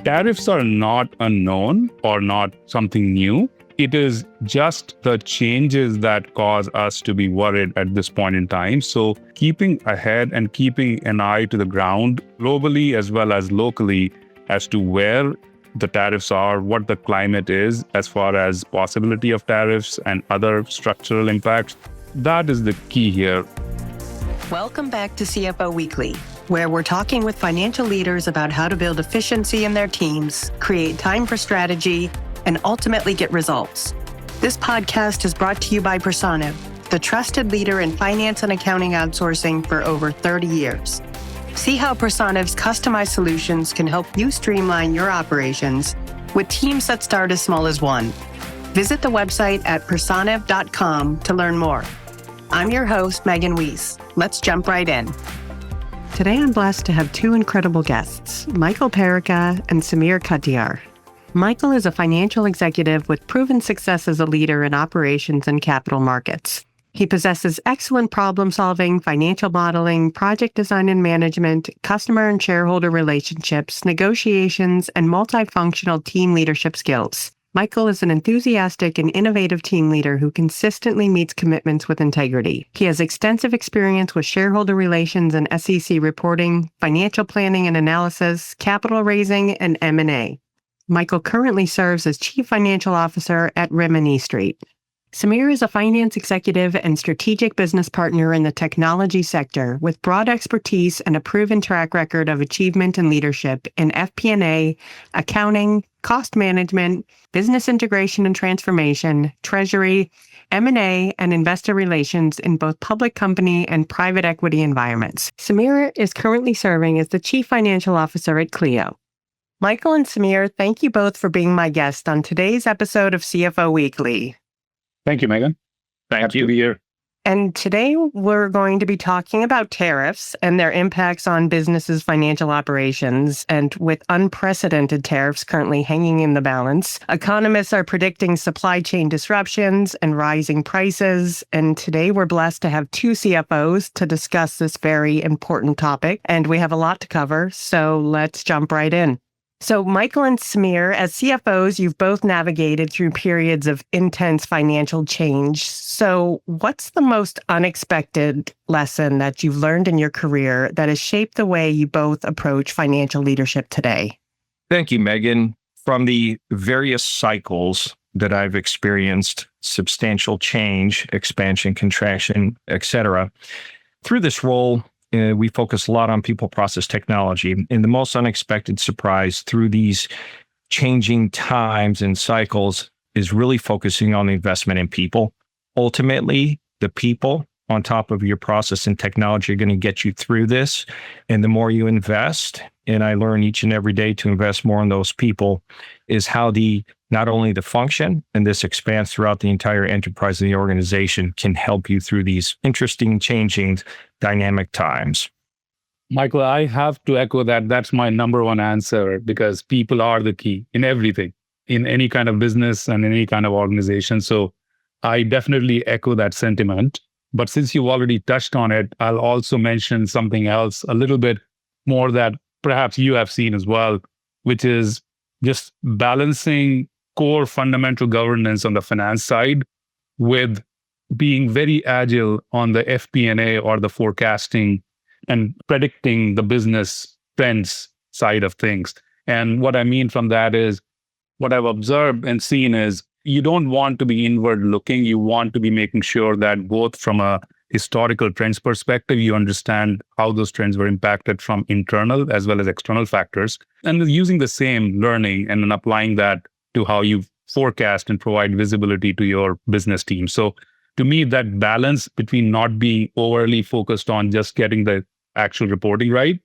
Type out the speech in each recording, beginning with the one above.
Tariffs are not unknown or not something new. It is just the changes that cause us to be worried at this point in time. So keeping ahead and keeping an eye to the ground globally as well as locally as to where the tariffs are, what the climate is as far as possibility of tariffs and other structural impacts, that is the key here. Welcome back to CFO Weekly, where we're talking with financial leaders about how to build efficiency in their teams, create time for strategy, and ultimately get results. This podcast is brought to you by Personiv, the trusted leader in finance and accounting outsourcing for over 30 years. See how Personiv's customized solutions can help you streamline your operations with teams that start as small as one. Visit the website at personiv.com to learn more. I'm your host, Megan Weis. Let's jump right in. Today, I'm blessed to have two incredible guests, Michael Perica and Sameer Katiyar. Michael is a financial executive with proven success as a leader in operations and capital markets. He possesses excellent problem-solving, financial modeling, project design and management, customer and shareholder relationships, negotiations, and multifunctional team leadership skills. Michael is an enthusiastic and innovative team leader who consistently meets commitments with integrity. He has extensive experience with shareholder relations and SEC reporting, financial planning and analysis, capital raising, and M&A. Michael currently serves as Chief Financial Officer at Rimini Street. Sameer is a finance executive and strategic business partner in the technology sector with broad expertise and a proven track record of achievement and leadership in FP&A, accounting, cost management, business integration and transformation, treasury, M&A, and investor relations in both public company and private equity environments. Sameer is currently serving as the Chief Financial Officer at Cleo. Michael and Sameer, thank you both for being my guest on today's episode of CFO Weekly. Thank you, Megan. Happy to be here. And today we're going to be talking about tariffs and their impacts on businesses' financial operations. And with unprecedented tariffs currently hanging in the balance, economists are predicting supply chain disruptions and rising prices. And today we're blessed to have two CFOs to discuss this very important topic. And we have a lot to cover, so let's jump right in. So Michael and Sameer, as CFOs, you've both navigated through periods of intense financial change. So what's the most unexpected lesson that you've learned in your career that has shaped the way you both approach financial leadership today? Thank you, Megan. From the various cycles that I've experienced, substantial change, expansion, contraction, etc., through this role, we focus a lot on people, process, technology. And the most unexpected surprise through these changing times and cycles is really focusing on the investment in people. Ultimately, the people on top of your process and technology are going to get you through this. And the more you invest, and I learn each and every day to invest more in those people, is how not only the function, and this expands throughout the entire enterprise of the organization, can help you through these interesting, changing, dynamic times. Michael, I have to echo that. That's my number one answer, because people are the key in everything, in any kind of business and any kind of organization. So I definitely echo that sentiment. But since you've already touched on it, I'll also mention something else a little bit more that perhaps you have seen as well, which is just balancing core fundamental governance on the finance side with being very agile on the FP&A or the forecasting and predicting the business trends side of things. And what I mean from that is, what I've observed and seen is you don't want to be inward looking. You want to be making sure that both from a historical trends perspective, you understand how those trends were impacted from internal as well as external factors, and using the same learning and then applying that to how you forecast and provide visibility to your business team. So to me, that balance between not being overly focused on just getting the actual reporting right,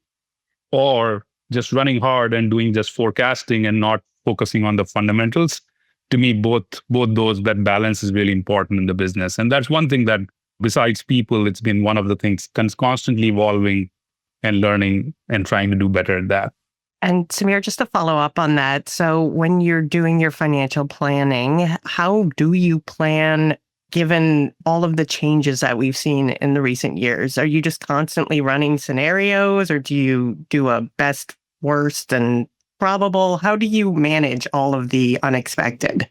or just running hard and doing just forecasting and not focusing on the fundamentals, to me, both those, that balance is really important in the business. And that's one thing that, besides people, it's been one of the things constantly evolving and learning and trying to do better at that. And Sameer, just to follow up on that, so when you're doing your financial planning, how do you plan given all of the changes that we've seen in the recent years? Are you just constantly running scenarios, or do you do a best, worst, and probable? How do you manage all of the unexpected?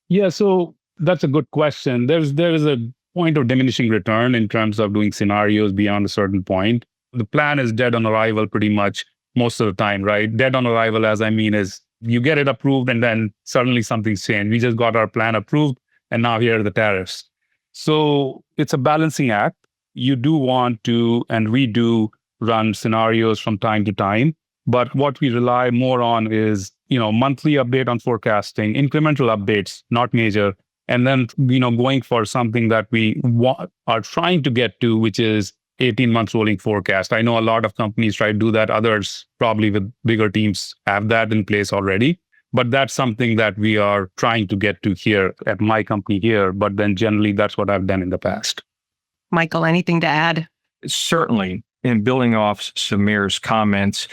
Yeah, so that's a good question. There is a point of diminishing return in terms of doing scenarios beyond a certain point. The plan is dead on arrival pretty much most of the time, right? Dead on arrival, as I mean, is you get it approved and then suddenly something's changed. We just got our plan approved and now here are the tariffs. So it's a balancing act. You do want to, and we do run scenarios from time to time. But what we rely more on is, monthly update on forecasting, incremental updates, not major. And then, going for something that we are trying to get to, which is 18 months rolling forecast. I know a lot of companies try to do that. Others, probably with bigger teams, have that in place already. But that's something that we are trying to get to here at my company here. But then generally, that's what I've done in the past. Michael, anything to add? Certainly. In building off Sameer's comments,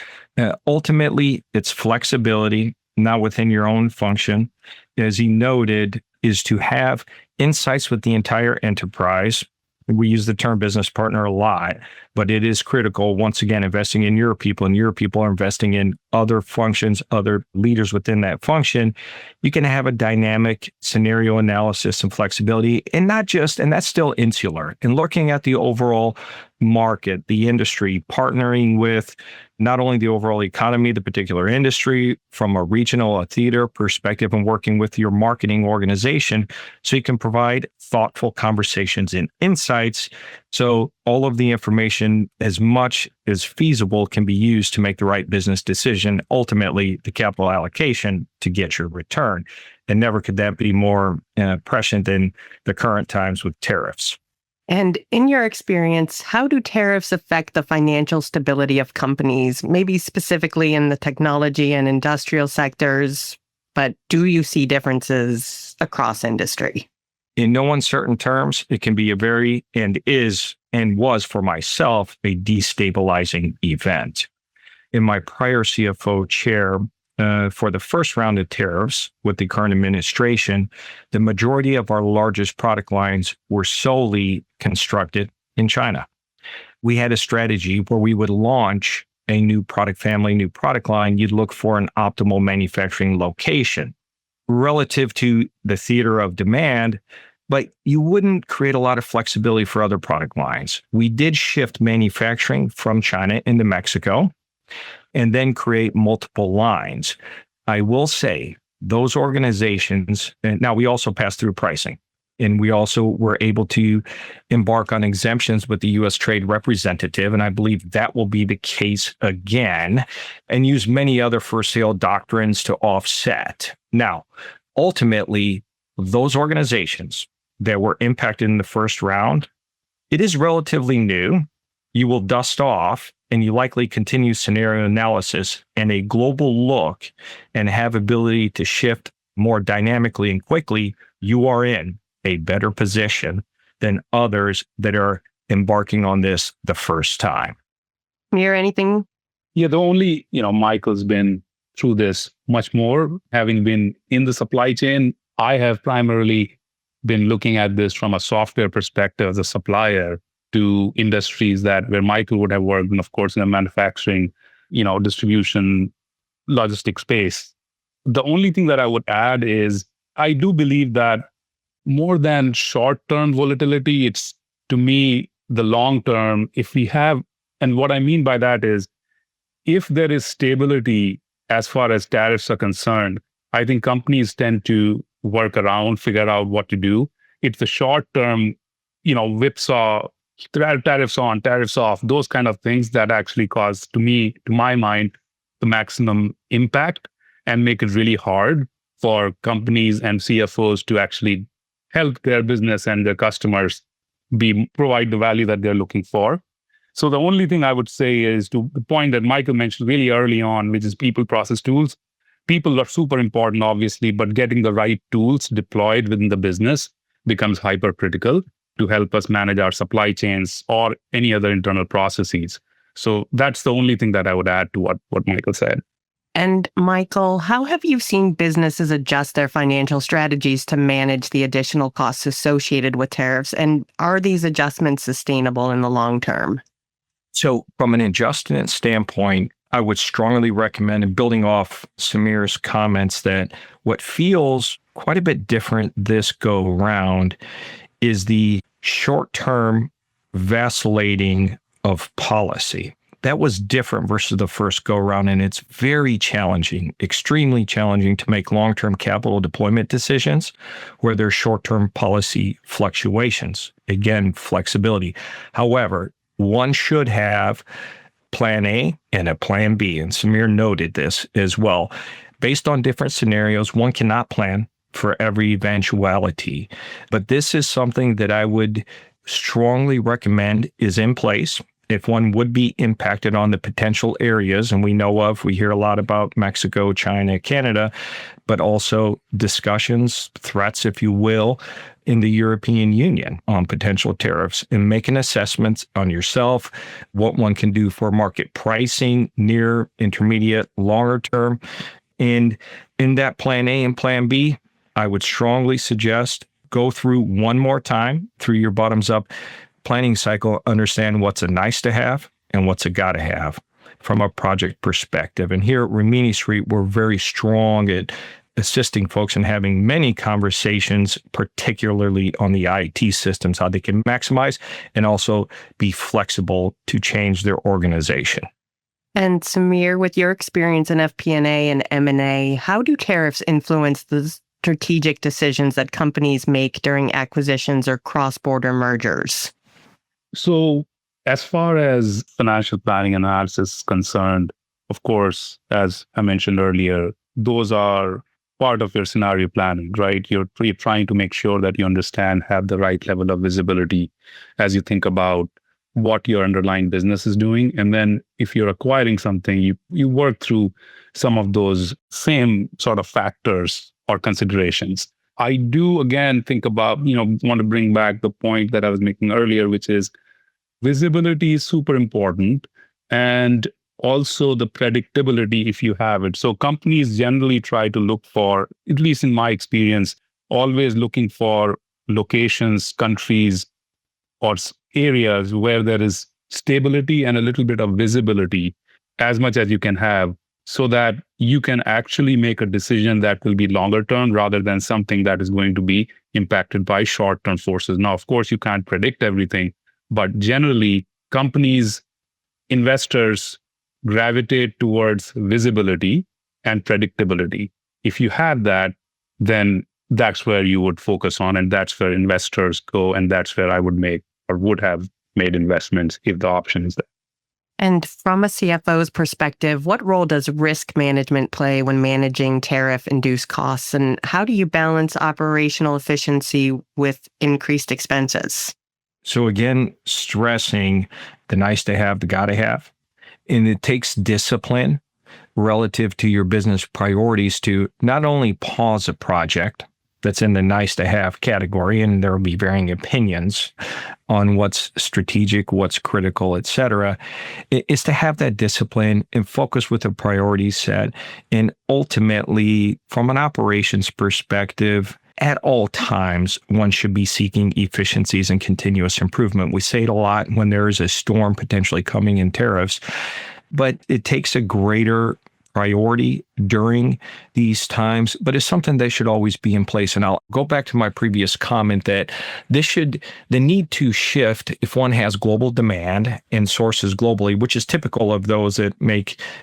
ultimately, it's flexibility, not within your own function. As he noted, is to have insights with the entire enterprise. We use the term business partner a lot, but it is critical, once again, investing in your people, and your people are investing in other functions, other leaders within that function. You can have a dynamic scenario analysis and flexibility, and that's still insular. And looking at the overall market, the industry, partnering with not only the overall economy, the particular industry, from a regional, a theater perspective, and working with your marketing organization so you can provide thoughtful conversations and insights. So all of the information, as much as feasible, can be used to make the right business decision, ultimately the capital allocation to get your return. And never could that be more prescient than the current times with tariffs. And in your experience, how do tariffs affect the financial stability of companies, maybe specifically in the technology and industrial sectors? But do you see differences across industry? In no uncertain terms, it can be was for myself, a destabilizing event. In my prior CFO chair, for the first round of tariffs with the current administration, the majority of our largest product lines were solely constructed in China. We had a strategy where we would launch a new product family, new product line. You'd look for an optimal manufacturing location relative to the theater of demand, but you wouldn't create a lot of flexibility for other product lines. We did shift manufacturing from China into Mexico, and then create multiple lines. I will say those organizations, and now we also pass through pricing, and we also were able to embark on exemptions with the U.S. Trade Representative, and I believe that will be the case again, and use many other first sale doctrines to offset. Now, ultimately, those organizations that were impacted in the first round, it is relatively new. You will dust off, and you likely continue scenario analysis and a global look and have ability to shift more dynamically and quickly. You are in a better position than others that are embarking on this the first time. Sameer, anything? Yeah, the only, Michael's been through this much more, having been in the supply chain. I have primarily been looking at this from a software perspective as a supplier to industries where Michael would have worked, and of course in the manufacturing, distribution, logistics space. The only thing that I would add is I do believe that more than short-term volatility, it's, to me, the long-term. If we have, and what I mean by that is, if there is stability as far as tariffs are concerned, I think companies tend to work around, figure out what to do. It's the short-term, whipsaw, tariffs on, tariffs off, those kind of things that actually cause, to my mind, the maximum impact and make it really hard for companies and CFOs to actually help their business and their customers provide the value that they're looking for. So the only thing I would say is to the point that Michael mentioned really early on, which is people, process, tools. People are super important, obviously, but getting the right tools deployed within the business becomes hyper-critical to help us manage our supply chains or any other internal processes. So that's the only thing that I would add to what Michael said. And Michael, how have you seen businesses adjust their financial strategies to manage the additional costs associated with tariffs? And are these adjustments sustainable in the long term? So from an adjustment standpoint, I would strongly recommend, and building off Sameer's comments, that what feels quite a bit different this go round is the short-term vacillating of policy. That was different versus the first go round, and it's very challenging, extremely challenging to make long-term capital deployment decisions where there's short-term policy fluctuations. Again, flexibility. However, one should have plan A and a plan B, and Sameer noted this as well. Based on different scenarios, one cannot plan for every eventuality, but this is something that I would strongly recommend is in place if one would be impacted on the potential areas, and we hear a lot about Mexico, China, Canada, but also discussions, threats, if you will, in the European Union on potential tariffs, and making assessments on yourself, what one can do for market pricing, near, intermediate, longer term. And in that plan A and plan B, I would strongly suggest go through one more time through your bottoms up planning cycle, understand what's a nice to have and what's a got to have from a project perspective. And here at Rimini Street, we're very strong at assisting folks in having many conversations, particularly on the IT systems, how they can maximize and also be flexible to change their organization. And Sameer, with your experience in FP&A and M&A, how do tariffs influence the strategic decisions that companies make during acquisitions or cross-border mergers? So as far as financial planning analysis is concerned, of course, as I mentioned earlier, those are part of your scenario planning, right? You're trying to make sure that you understand, have the right level of visibility as you think about what your underlying business is doing. And then if you're acquiring something, you work through some of those same sort of factors or considerations. I do, again, think about, want to bring back the point that I was making earlier, which is visibility is super important, and also the predictability if you have it. So companies generally try to look for, at least in my experience, always looking for locations, countries, or areas where there is stability and a little bit of visibility as much as you can have, so that you can actually make a decision that will be longer term rather than something that is going to be impacted by short-term forces. Now, of course, you can't predict everything, but generally, companies, investors gravitate towards visibility and predictability. If you have that, then that's where you would focus on, and that's where investors go, and that's where I would make or would have made investments if the option is there. And from a CFO's perspective, what role does risk management play when managing tariff-induced costs? And how do you balance operational efficiency with increased expenses? So again, stressing the nice to have, the got to have. And it takes discipline relative to your business priorities to not only pause a project that's in the nice to have category, and there will be varying opinions on what's strategic, what's critical, et cetera, is to have that discipline and focus with a priority set. And ultimately, from an operations perspective, at all times, one should be seeking efficiencies and continuous improvement. We say it a lot when there is a storm potentially coming in tariffs, but it takes a greater priority during these times, but it's something that should always be in place. And I'll go back to my previous comment that the need to shift if one has global demand and sources globally, which is typical of those that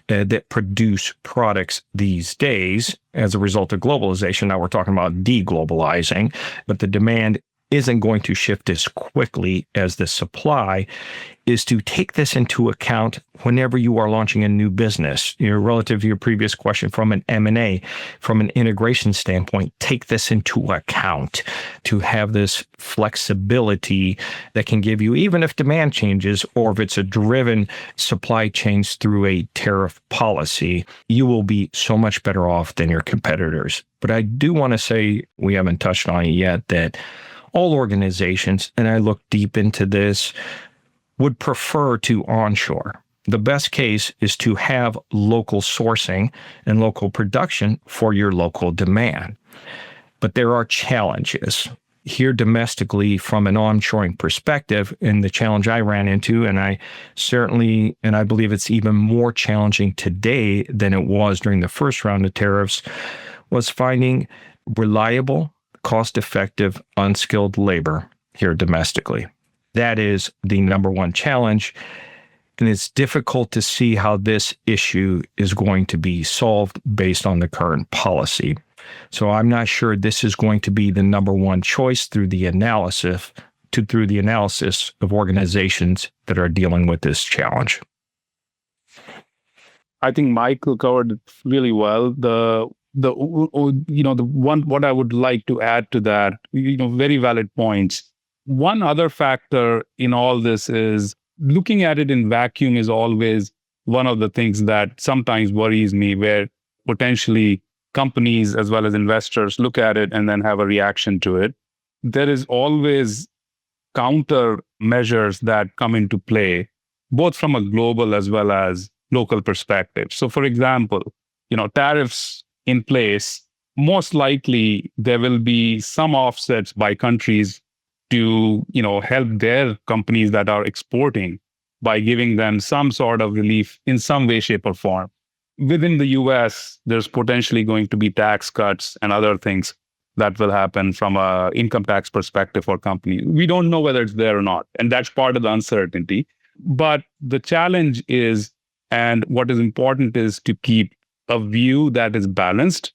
that produce products these days as a result of globalization. Now we're talking about deglobalizing, but the demand isn't going to shift as quickly as the supply, is to take this into account whenever you are launching a new business. Relative to your previous question from an M&A, from an integration standpoint, take this into account to have this flexibility that can give you, even if demand changes or if it's a driven supply chains through a tariff policy, you will be so much better off than your competitors. But I do want to say, we haven't touched on it yet, that all organizations, and I look deep into this, would prefer to onshore. The best case is to have local sourcing and local production for your local demand. But there are challenges. here domestically from an onshoring perspective, and the challenge I ran into, and I believe it's even more challenging today than it was during the first round of tariffs, was finding reliable, cost-effective, unskilled labor here domestically. That is the number one challenge. And it's difficult to see how this issue is going to be solved based on the current policy. So I'm not sure this is going to be the number one choice through the analysis of organizations that are dealing with this challenge. I think Michael covered it really well. What I would like to add to that, very valid points. One other factor in all this is looking at it in vacuum is always one of the things that sometimes worries me, where potentially companies as well as investors look at it and then have a reaction to it. There is always counter measures that come into play, both from a global as well as local perspective. So for example, tariffs in place, most likely there will be some offsets by countries to, help their companies that are exporting by giving them some sort of relief in some way, shape, or form. Within the US, there's potentially going to be tax cuts and other things that will happen from an income tax perspective for companies. We don't know whether it's there or not, and that's part of the uncertainty. But the challenge is, and what is important is to keep a view that is balanced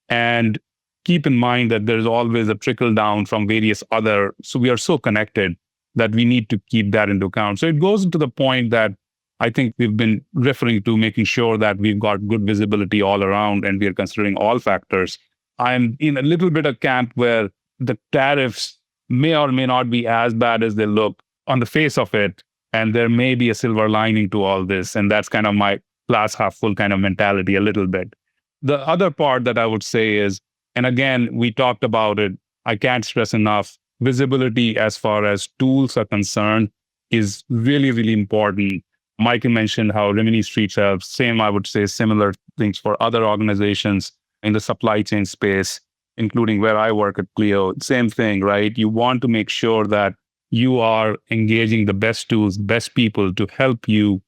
and keep in mind that there's always a trickle down from various other. So we are so connected that we need to keep that into account. So it goes to the point that I think we've been referring to, making sure that we've got good visibility all around and we are considering all factors. I'm in a little bit of camp where the tariffs may or may not be as bad as they look on the face of it. And there may be a silver lining to all this. And that's kind of my glass half full kind of mentality a little bit. The other part that I would say is, and again, we talked about it, I can't stress enough, visibility as far as tools are concerned is really, really important. Michael mentioned how Rimini Street helps. I would say similar things for other organizations in the supply chain space, including where I work at Cleo. Same thing, right? You want to make sure that you are engaging the best tools, best people to help you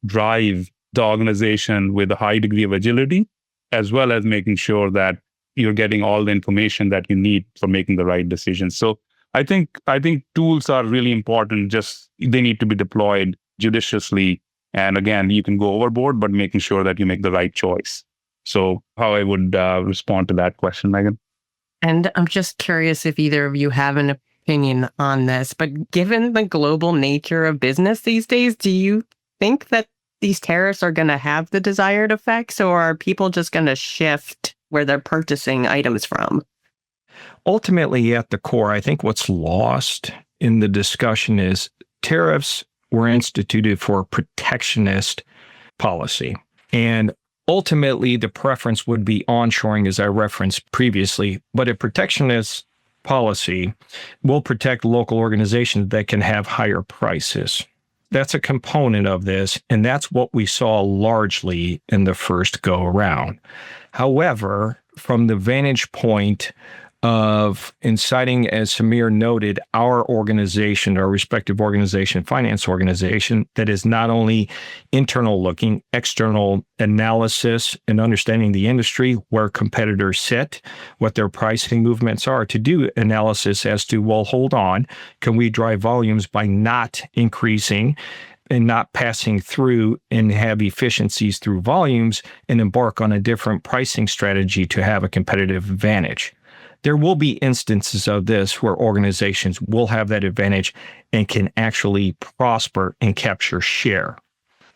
drive the organization with a high degree of agility, as well as making sure that you're getting all the information that you need for making the right decisions. So I think tools are really important. Just they need to be deployed judiciously. And again, you can go overboard, but making sure that you make the right choice. So how I would respond to that question, Megan? And I'm just curious if either of you have an opinion on this, but given the global nature of business these days, do you think that these tariffs are going to have the desired effects, or are people just going to shift where they're purchasing items from? Ultimately, at the core, I think what's lost in the discussion is tariffs were instituted for a protectionist policy. And ultimately, the preference would be onshoring, as I referenced previously. But a protectionist policy will protect local organizations that can have higher prices. That's a component of this, and that's what we saw largely in the first go-around. However, from the vantage point of inciting, as Sameer noted, our organization, our respective organization, finance organization, that is not only internal looking, external analysis and understanding the industry, where competitors sit, what their pricing movements are, to do analysis as to, well, hold on, can we drive volumes by not increasing and not passing through and have efficiencies through volumes and embark on a different pricing strategy to have a competitive advantage? There will be instances of this where organizations will have that advantage and can actually prosper and capture share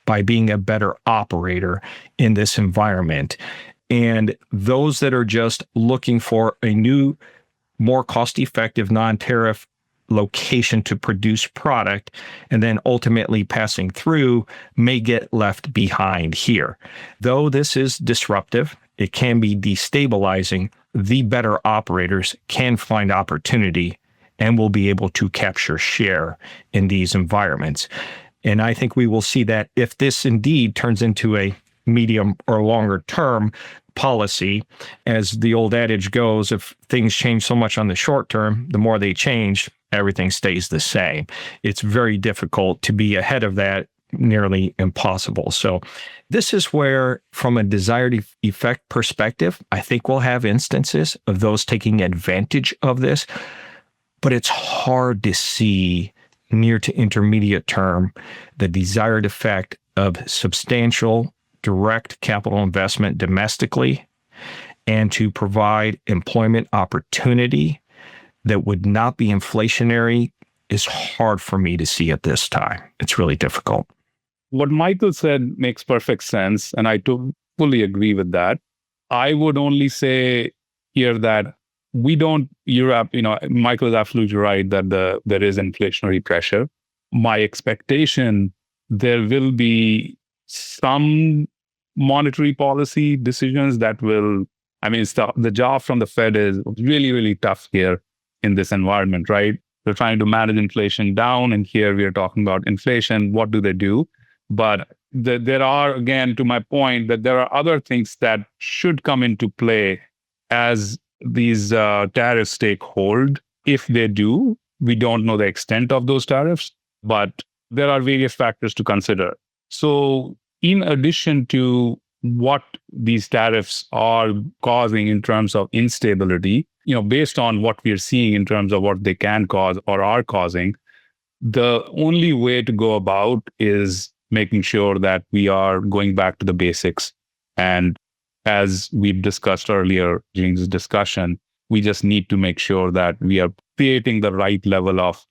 by being a better operator in this environment. And those that are just looking for a new, more cost-effective, non-tariff location to produce product and then ultimately passing through may get left behind here. Though this is disruptive, it can be destabilizing. The better operators can find opportunity and will be able to capture share in these environments. And I think we will see that if this indeed turns into a medium or longer term policy. As the old adage goes, if things change so much on the short term, the more they change, everything stays the same. It's very difficult to be ahead of that, nearly impossible. So this is where, from a desired effect perspective, I think we'll have instances of those taking advantage of this, but it's hard to see near to intermediate term the desired effect of substantial direct capital investment domestically and to provide employment opportunity that would not be inflationary is hard for me to see at this time. It's really difficult. What Michael said makes perfect sense, and I fully agree with that. I would only say here that Michael is absolutely right that there is inflationary pressure. My expectation, there will be some monetary policy decisions that will, the job from the Fed is really, really tough here in this environment, right? They're trying to manage inflation down, and here we are talking about inflation. What do they do? But there are, again, to my point, that there are other things that should come into play as these tariffs take hold. If they do, we don't know the extent of those tariffs, but there are various factors to consider. So in addition to what these tariffs are causing in terms of instability, based on what we are seeing in terms of what they can cause or are causing, the only way to go about is making sure that we are going back to the basics. And as we've discussed earlier during this discussion, we just need to make sure that we are creating the right level of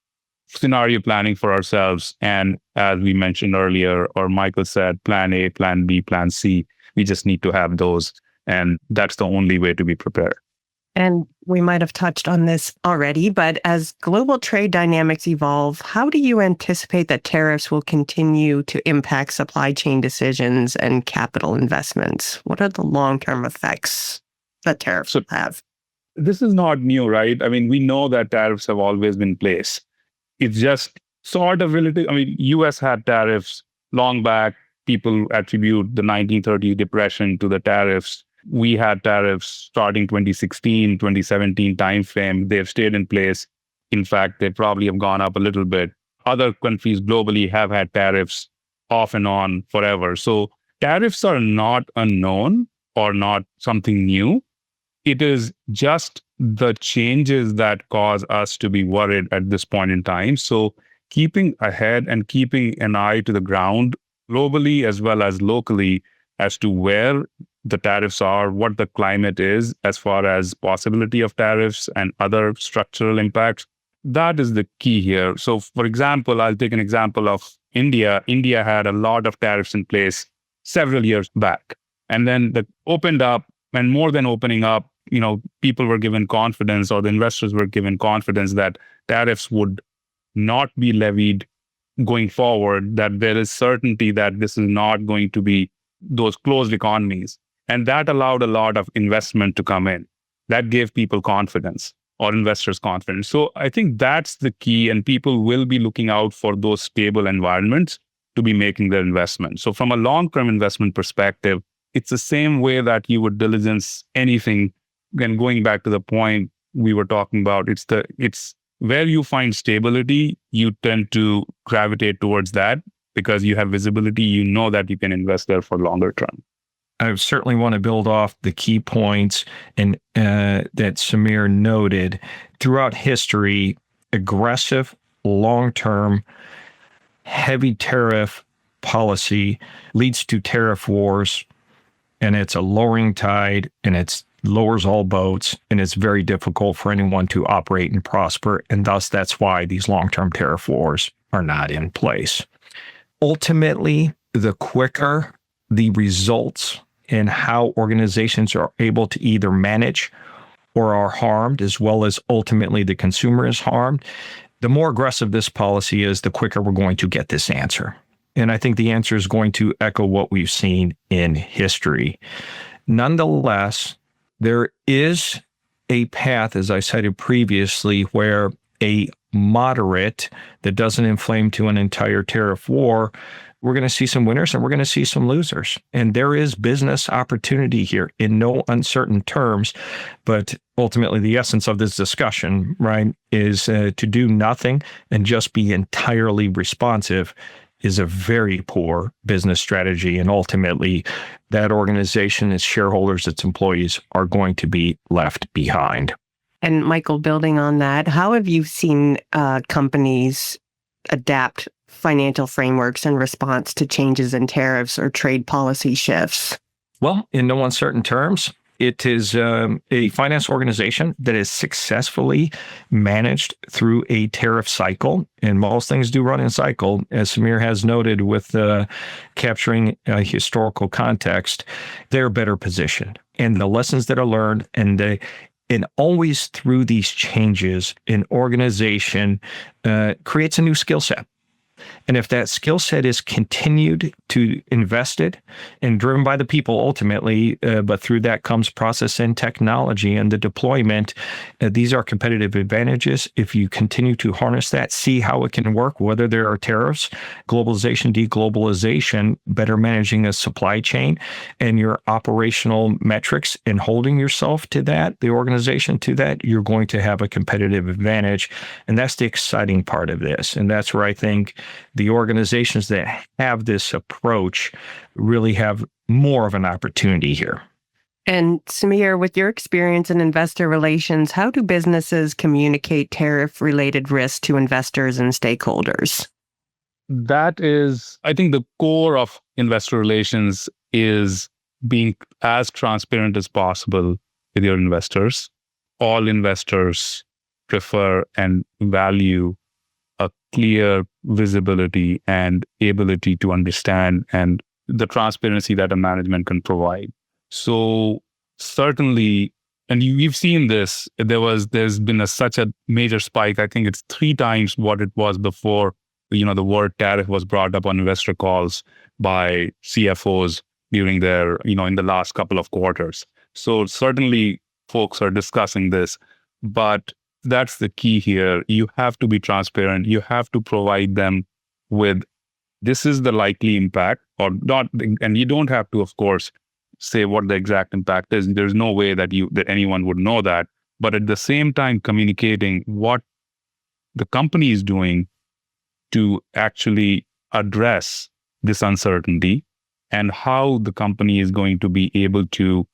scenario planning for ourselves. And as we mentioned earlier, or Michael said, plan A, plan B, plan C, we just need to have those. And that's the only way to be prepared. And we might have touched on this already, but as global trade dynamics evolve, how do you anticipate that tariffs will continue to impact supply chain decisions and capital investments? What are the long-term effects that tariffs will have? This is not new, right? We know that tariffs have always been in place. It's just sort of relative. US had tariffs long back. People attribute the 1930 depression to the tariffs. We had tariffs starting 2016, 2017 timeframe. They've stayed in place. In fact, they probably have gone up a little bit. Other countries globally have had tariffs off and on forever. So tariffs are not unknown or not something new. It is just the changes that cause us to be worried at this point in time. So keeping ahead and keeping an eye to the ground globally as well as locally as to where the tariffs are, what the climate is as far as possibility of tariffs and other structural impacts. That is the key here. So for example, I'll take an example of India. India had a lot of tariffs in place several years back. And then they opened up, and more than opening up, people were given confidence, or the investors were given confidence that tariffs would not be levied going forward, that there is certainty that this is not going to be those closed economies. And that allowed a lot of investment to come in. That gave people confidence, or investors confidence. So I think that's the key, and people will be looking out for those stable environments to be making their investment. So from a long-term investment perspective, it's the same way that you would diligence anything. Again, going back to the point we were talking about, it's where you find stability, you tend to gravitate towards that because you have visibility, you know that you can invest there for longer term. I certainly want to build off the key points and that Sameer noted. Throughout history, aggressive, long-term, heavy tariff policy leads to tariff wars, and it's a lowering tide, and it lowers all boats, and it's very difficult for anyone to operate and prosper, and thus that's why these long-term tariff wars are not in place. Ultimately, the quicker the results in how organizations are able to either manage or are harmed, as well as ultimately the consumer is harmed, the more aggressive this policy is, the quicker we're going to get this answer. And I think the answer is going to echo what we've seen in history. Nonetheless, there is a path, as I cited previously, where a moderate that doesn't inflame to an entire tariff war We're going to see some winners and we're going to see some losers. And there is business opportunity here in no uncertain terms. But ultimately, the essence of this discussion, right, is to do nothing and just be entirely responsive is a very poor business strategy. And ultimately, that organization, its shareholders, its employees are going to be left behind. And Michael, building on that, how have you seen companies adapt financial frameworks in response to changes in tariffs or trade policy shifts? Well, in no uncertain terms, it is a finance organization that is successfully managed through a tariff cycle. And most things do run in cycle, as Sameer has noted with capturing a historical context. They're better positioned. And the lessons that are learned and always through these changes, an organization creates a new skill set. And if that skill set is continued to invested and driven by the people ultimately, but through that comes process and technology and the deployment, these are competitive advantages. If you continue to harness that, see how it can work, whether there are tariffs, globalization, deglobalization, better managing a supply chain and your operational metrics and holding yourself to that, the organization to that, you're going to have a competitive advantage. And that's the exciting part of this. And that's where I think the organizations that have this approach really have more of an opportunity here. And Sameer, with your experience in investor relations, how do businesses communicate tariff-related risks to investors and stakeholders? That is, I think the core of investor relations is being as transparent as possible with your investors. All investors prefer and value a clear visibility and ability to understand and the transparency that a management can provide. So certainly, and we've seen this, there's been such a major spike. I think it's 3 times what it was before, the word tariff was brought up on investor calls by CFOs during their, in the last couple of quarters. So certainly folks are discussing this, but that's the key here. You have to be transparent. You have to provide them with, this is the likely impact or not. And you don't have to, of course, say what the exact impact is. There's no way that anyone would know that. But at the same time, communicating what the company is doing to actually address this uncertainty and how the company is going to be able to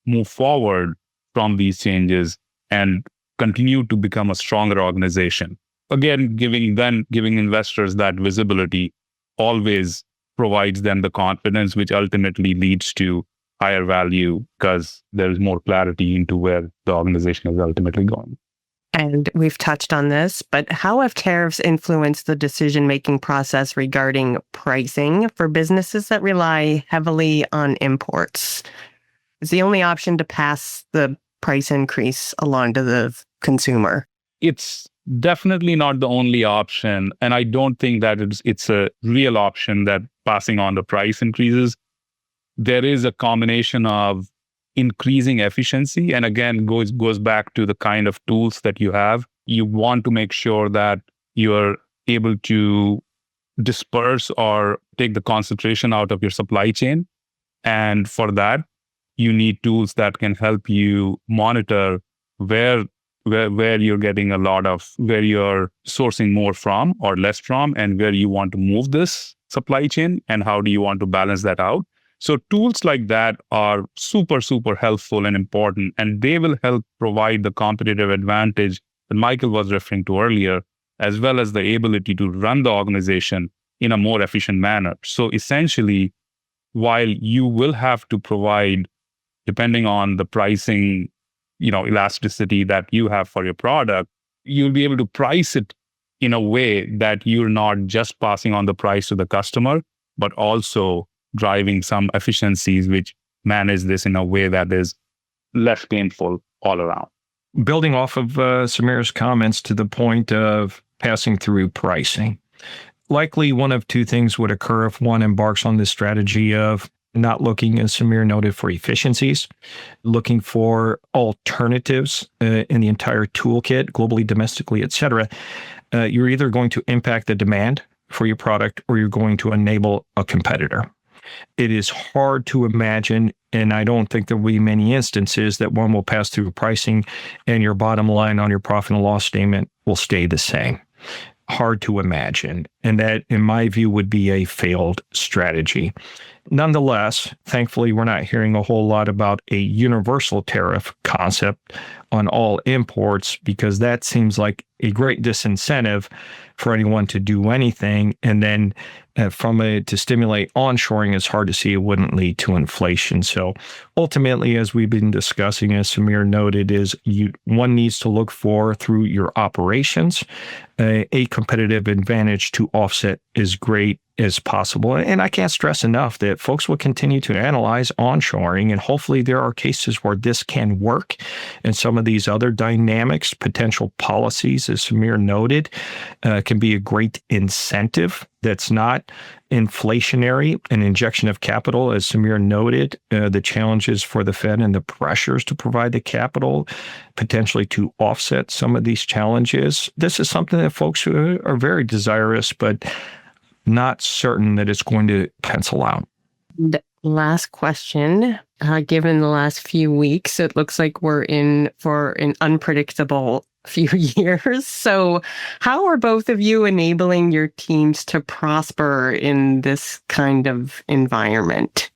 move forward from these changes and continue to become a stronger organization. Again, giving investors that visibility always provides them the confidence, which ultimately leads to higher value because there is more clarity into where the organization is ultimately going. And we've touched on this, but how have tariffs influenced the decision-making process regarding pricing for businesses that rely heavily on imports? Is the only option to pass the price increase along to the consumer? It's definitely not the only option. And I don't think that it's a real option that passing on the price increases. There is a combination of increasing efficiency. And again, goes back to the kind of tools that you have. You want to make sure that you're able to disperse or take the concentration out of your supply chain. And for that, you need tools that can help you monitor where you're getting where you're sourcing more from or less from, and where you want to move this supply chain, and how do you want to balance that out. So tools like that are super, super helpful and important, and they will help provide the competitive advantage that Michael was referring to earlier, as well as the ability to run the organization in a more efficient manner. So essentially, while you will have to provide, depending on the pricing, elasticity that you have for your product, you'll be able to price it in a way that you're not just passing on the price to the customer, but also driving some efficiencies which manage this in a way that is less painful all around. Building off of Sameer's comments to the point of passing through pricing, likely one of 2 things would occur if one embarks on this strategy of not looking, as Sameer noted, for efficiencies, looking for alternatives in the entire toolkit, globally, domestically, et cetera. You're either going to impact the demand for your product or you're going to enable a competitor. It is hard to imagine, and I don't think there will be many instances that one will pass through pricing and your bottom line on your profit and loss statement will stay the same. Hard to imagine. And that, in my view, would be a failed strategy. Nonetheless, thankfully, we're not hearing a whole lot about a universal tariff concept on all imports, because that seems like a great disincentive for anyone to do anything. And then to stimulate onshoring, it's hard to see it wouldn't lead to inflation. So ultimately, as we've been discussing, as Sameer noted, one needs to look for, through your operations, a competitive advantage to offset as great as possible. And I can't stress enough that folks will continue to analyze onshoring, and hopefully there are cases where this can work. And some of these other dynamics, potential policies, as Sameer noted, can be a great incentive that's not inflationary, an injection of capital, as Sameer noted, the challenges for the Fed and the pressures to provide the capital potentially to offset some of these challenges. This is something that folks are very desirous, but not certain that it's going to pencil out. The last question. Given the last few weeks, it looks like we're in for an unpredictable few years. So how are both of you enabling your teams to prosper in this kind of environment?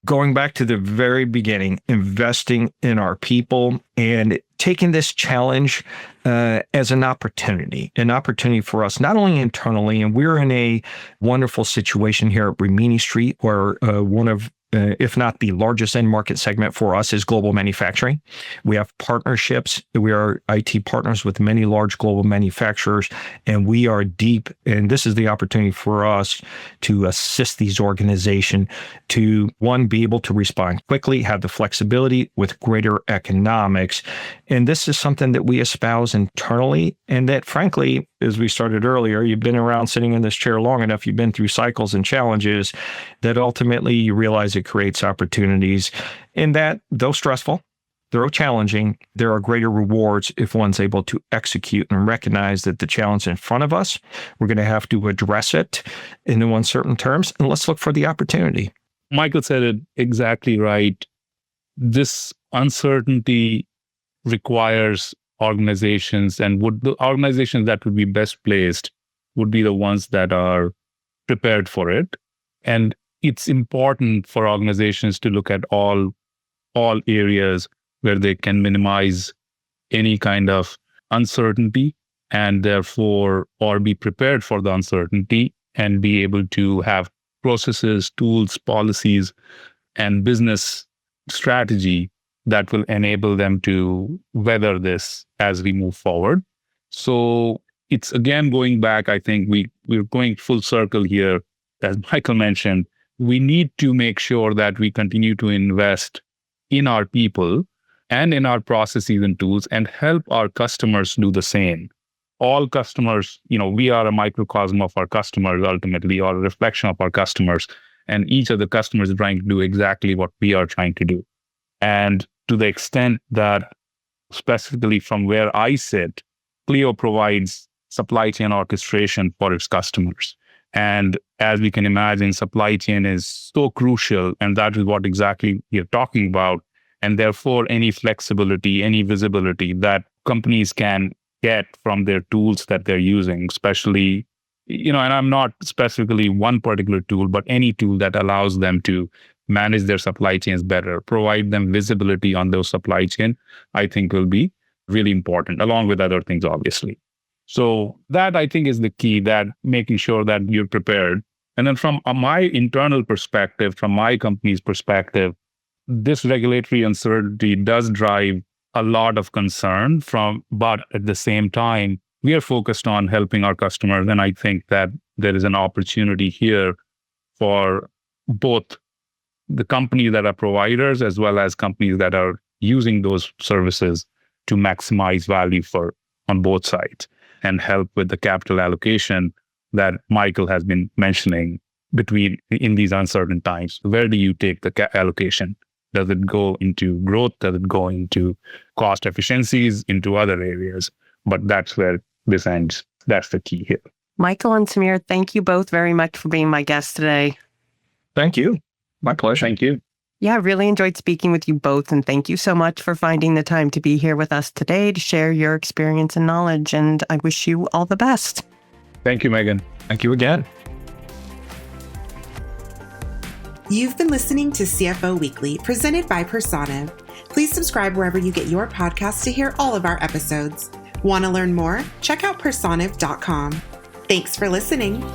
Going back to the very beginning, investing in our people and taking this challenge as an opportunity for us, not only internally. And we're in a wonderful situation here at Rimini Street, where one of if not the largest end market segment for us is global manufacturing. We have partnerships. We are IT partners with many large global manufacturers, and we are deep. And this is the opportunity for us to assist these organizations to, one, be able to respond quickly, have the flexibility with greater economics. And this is something that we espouse internally, and that, frankly, as we started earlier, you've been around sitting in this chair long enough, you've been through cycles and challenges, that ultimately you realize it creates opportunities, and that, though stressful, though challenging, there are greater rewards if one's able to execute and recognize that the challenge in front of us, we're going to have to address it in uncertain terms, and let's look for the opportunity. Michael said it exactly right. This uncertainty requires organizations, and the organizations that would be best placed would be the ones that are prepared for it. And it's important for organizations to look at all areas where they can minimize any kind of uncertainty, and therefore, or be prepared for the uncertainty and be able to have processes, tools, policies, and business strategy that will enable them to weather this as we move forward. So it's, again, going back, I think we're going full circle here. As Michael mentioned, we need to make sure that we continue to invest in our people and in our processes and tools, and help our customers do the same. All customers, we are a microcosm of our customers ultimately, or a reflection of our customers. And each of the customers is trying to do exactly what we are trying to do. And to the extent that, specifically from where I sit, Cleo provides supply chain orchestration for its customers. And as we can imagine, supply chain is so crucial, and that is what exactly we are talking about. And therefore, any flexibility, any visibility that companies can get from their tools that they're using, especially, and I'm not specifically one particular tool, but any tool that allows them to manage their supply chains better, provide them visibility on those supply chain, I think will be really important, along with other things, obviously. So that, I think, is the key, that making sure that you're prepared. And then from my internal perspective, from my company's perspective, this regulatory uncertainty does drive a lot of concern but at the same time, we are focused on helping our customers. And I think that there is an opportunity here for both the companies that are providers as well as companies that are using those services to maximize value on both sides, and help with the capital allocation that Michael has been mentioning in these uncertain times. Where do you take the allocation? Does it go into growth? Does it go into cost efficiencies, into other areas? But that's where this ends. That's the key here. Michael and Sameer, thank you both very much for being my guests today. Thank you. My pleasure. Thank you. Yeah, I really enjoyed speaking with you both. And thank you so much for finding the time to be here with us today to share your experience and knowledge. And I wish you all the best. Thank you, Megan. Thank you again. You've been listening to CFO Weekly, presented by Persona. Please subscribe wherever you get your podcasts to hear all of our episodes. Want to learn more? Check out personiv.com. Thanks for listening.